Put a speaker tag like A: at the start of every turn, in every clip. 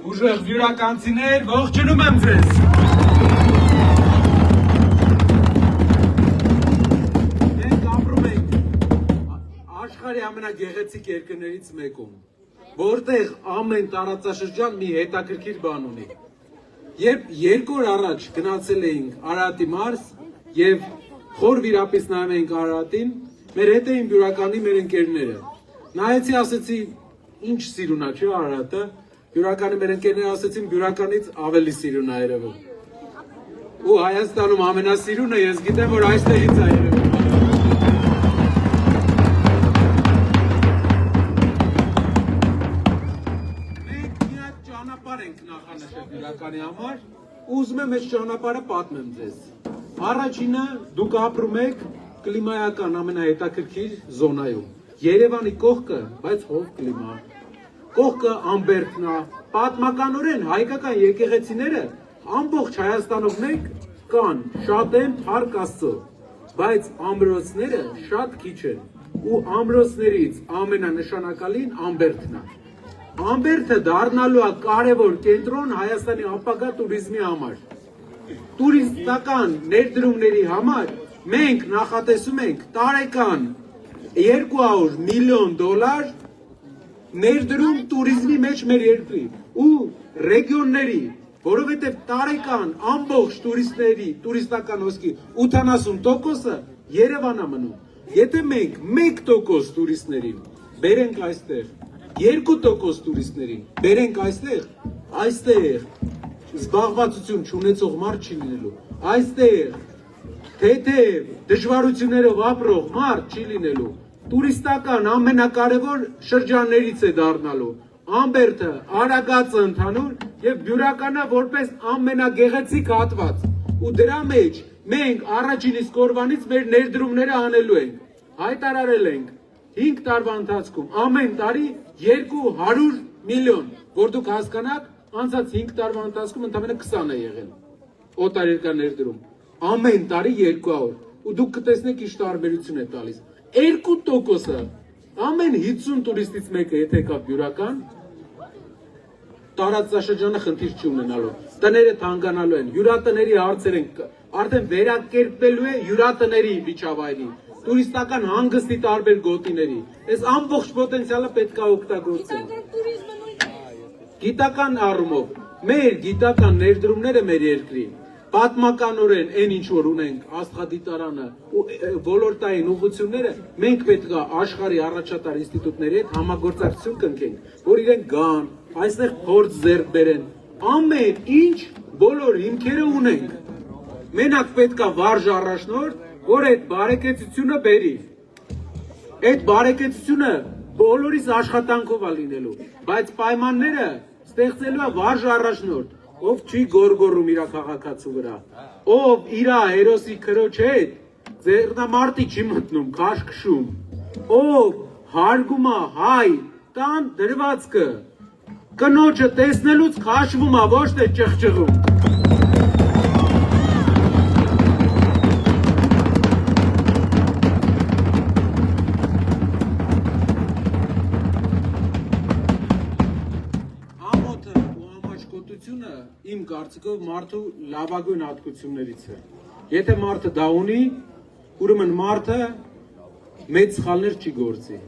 A: Ուժեղ վիրականցիներ, ողջունում եմ ձեզ։ Մենք ապրում ենք աշխարհի ամենագեղեցիկ երկրներից մեկում, որտեղ ամեն տարածաշրջան մի հետաքրքիր բան ունի։ Երբ 2 օր առաջ գնացել էինք Արարատի մարզ եւ խոր վիրապից նայում էինք Արարատին, մեր հետ էին Բյուրականի մեր ընկերները։ Նայեցի, ասեցի, ինչ սիրուն է, չէ՞ Արարատը։ Բյուրականի մեր ընկերները ասեցին, Բյուրականից ավելի սիրուն է երևում։ Ու Հայաստանում ամենասիրունը ես գիտեմ, որ այստեղից է երևում։ Մենք մի հատ ճանապարհ ենք նախանշել Բյուրականի համար, ուզում եմ այս ճանապարհը պատմեմ ձեզ։ Առաջինը դուք ապրում եք կլիմայական ամենահետաքրքիր զոնայում։ Երևանի կողքը, բայց հով կլիմա։ Կողքը Ամբերդն է, պատմականորեն հայկական եկեղեցիները ամբողջ Հայաստանով մեկ կան, շատ են, փառք Աստծո, բայց ամրոցները շատ քիչ են, ու ամրոցներից ամենանշանակալին Ամբերդն է։ Ամբերդը դառնալու է կարևոր կենտրոն Հայաստանի ապագա туриզմի համար։ Տուրիստական ներդրումների համար մենք նախատեսում ենք տարեկան $200 միլիոն ներդրում туриզմի մեջ մեր երկրի ու ռեգիոնների, որովհետև տարեկան ամբողջ տուրիստների, տուրիստական հոսքի 80%-ը Երևան է մնում։ Եթե մենք 1% տուրիստներին բերենք այստեղ, 2% տուրիստներին բերենք այստեղ զբաղվածություն չունեցող մարդ չի լինելու, այստեղ թեթև դժվարություններով ապրող մարդ չի լինելու, տուրիստական ամենակարևոր շրջաններից է դառնալու, Ամբերդը, Արագածը ընդհանուր եւ Բյուրականը որպես ամենագեղեցիկ հատված, ու դրա մեջ մենք առաջին իսկ օրվանից մեր ներդրումները անելու ենք, հայտարարել ենք 5 տարվա ընթացքում ամեն տարի 200 միլիոն, որ դուք հասկանաք, անցած 5 տարվա ընթացքում ընդամենը 20 է եղել օտարերկրյա ներդրում, ամեն տարի 200, ու դուք կտեսնեք ինչ տարբերություն է տալիս։ 2%-ը ամեն 50 տուրիստից մեկը եթե կա Բյուրական, տարածաշրջանը խնդիր չի ունենալու, տները թանկանալու են, հյուրատների հարցեր են, արդեն վերակերպվելու է հյուրատների միջավայրի, տուրիստական հանգստի տարբեր գոտիների, այս ամբողջ պոտենցիալը պետք է օգտագործել։ Գիտական առումով, մեր գիտական ներդրումները մեր երկրի պատմականորեն այն ինչ որ ունենք աստղադիտարանը ու ոլորտային ուղղությունները մենք պետք է աշխարհի առաջատար ինստիտուտների հետ համագործակցություն կնքենք, որ իրենք գան, այստեղ փորձ ձեռք բերեն, ամեն ինչ բոլոր հիմքերը ունենք։ Մենակ պետք է վարժ առաջնորդ, որ այդ բարեկեցությունը բերի։ Այդ բարեկեցությունը բոլորիս աշխատանքով է լինելու, բայց պայմանները ստեղծելու է վարժ առաջնորդ, ով չի գորգորում իր քաղաքացու վրա, ով իր հերոսի քրոջ հետ ձեռնամարտի չի մտնում, քաշքշում, ով հարգում է հայ տան դրվածքը, կնոջը տեսնելուց քաշվում է, ոչ թե ճղճղում։ Իմ կարծիքով մարդու լավագույն հատկություններից է։ Եթե մարդը դա ունի, ուրեմն մարդը մեծ սխալներ չի գործի։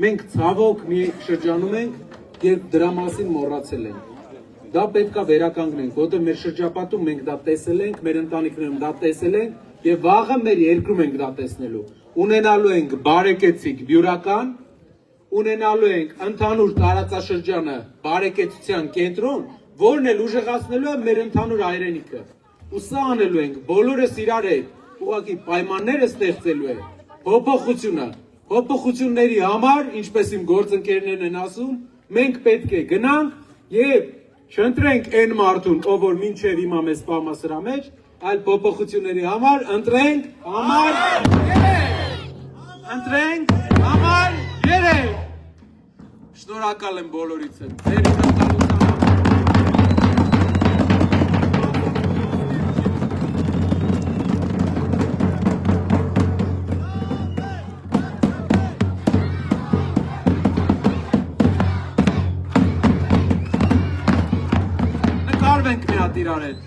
A: Մենք ցավոք մի շրջանում ենք, երբ դրա մասին մոռացել ենք։ Դա պետք է վերականգնենք, որտեղ մեր շրջապատում մենք դա տեսել ենք, մեր ընտանիքներում դա տեսել ենք եւ վաղը մեր երկրում ենք դա տեսնելու։ Ունենալու ենք բարեկեցիկ Բյուրական, ունենալու ենք ընդհանուր տարածաշրջանը բարեկեցության կենտրոն, որն էլ ուժեղացնելու է մեր ընդհանուր հայրենիքը։ Ու սա անելու ենք բոլորս իրար հետ, ուղղակի պայմանները ստեղծելու է փոփոխությունը։ Փոփոխությունների համար, ինչպես իմ գործընկերներն են ասում, մենք պետք է գնանք եւ չընտրենք այն մարդուն, ով որ մինչեւ հիմա մեզ սպամա սրա մեջ, այլ փոփոխությունների համար ընտրենք համար 3։ Շնորհակալ եմ բոլորիցս։ Շնորհվենք մի հատ իրար հետ։